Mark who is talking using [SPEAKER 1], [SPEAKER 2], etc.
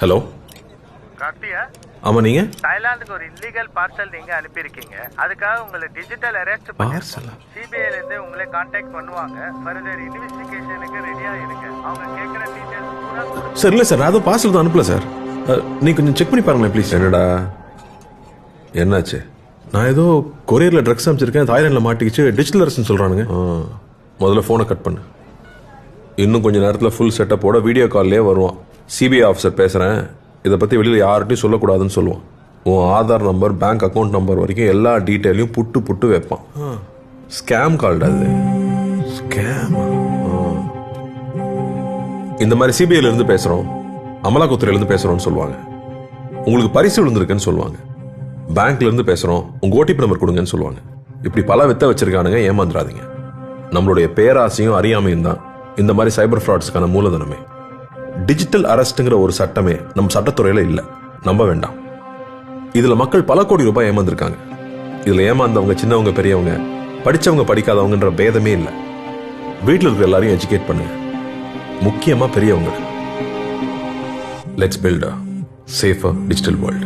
[SPEAKER 1] Hello
[SPEAKER 2] கார்த்தியா,
[SPEAKER 1] ஆமா நீங்க
[SPEAKER 2] தாய்லாந்துக்கு ஒரு இல்லீகல் பார்சல் நீங்க அனுப்பியிருக்கீங்க. அதுக்காக உங்களை டிஜிட்டல் அரெஸ்ட்
[SPEAKER 1] பார்சலா?
[SPEAKER 2] சிபிஐல இருந்து உங்களை கான்டாக்ட் பண்ணுவாங்க. ஃபர்தர் இன்வெஸ்டிகேஷனுக்கு ரெடியா இருங்க. அவங்க கேட்குற டீடைல்ஸ் பூரா
[SPEAKER 1] சார் இல்லை சார், நான் அதை பார்சல் தான் அனுப்பல சார். நீ கொஞ்சம் செக் பண்ணி பாருங்களேன் ப்ளீஸ்.
[SPEAKER 3] என்னடா என்னாச்சு?
[SPEAKER 1] நான் ஏதோ கொரியரில் ட்ரக்ஸ் அனுப்பிச்சிருக்கேன், தாய்லாண்டில் மாட்டிக்கிச்சு, டிஜிட்டல் அரெஸ்ட்னு சொல்கிறானுங்க. முதல்ல ஃபோனை கட் பண்ணு. இன்னும் கொஞ்சம் நேரத்தில் ஃபுல் செட்டப்போட வீடியோ கால்லேயே வருவான். சிபிஐ ஆஃபீஸர் பேசுகிறேன், இதை பற்றி வெளியில் யார்கிட்டையும் சொல்லக்கூடாதுன்னு சொல்லுவான். உன் Aadhaar number, bank account number வரைக்கும் எல்லா டீட்டெயிலையும் புட்டு வைப்பான். ஸ்கேம் கால்டா அது.
[SPEAKER 3] ஸ்கேம்?
[SPEAKER 1] இந்த மாதிரி சிபிஐல இருந்து பேசுகிறோம், அமலாக்கத்துறையிலேருந்து பேசுகிறோம்னு சொல்லுவாங்க. உங்களுக்கு பரிசு விழுந்திருக்குன்னு சொல்லுவாங்க. பேங்க்ல இருந்து பேசுகிறோம், உங்கள் ஓடிபி நம்பர் கொடுங்கன்னு சொல்லுவாங்க. இப்படி பல வித்த வச்சிருக்கானுங்க, ஏமாந்துடாதீங்க. நம்மளுடைய பேராசையும் அறியாமையும் தான் இந்த மாதிரி சைபர் ஃப்ராட்ஸ்க்கான மூலதனமே. டிஜிட்டல் அரெஸ்ட்ங்கிற ஒரு சட்டமே நம்ம சட்டத்துறையில் இல்லை, நம்ப வேண்டாம். இதில் மக்கள் பல கோடி ரூபாய் ஏமாந்துருக்காங்க. இதில் ஏமாந்தவங்க சின்னவங்க பெரியவங்க, படித்தவங்க படிக்காதவங்கன்ற பேதமே இல்லை. வீட்டில் இருக்கிற எல்லாரையும் எஜுகேட் பண்ணுங்க, முக்கியமாக பெரியவங்க. Let's build a safer digital world.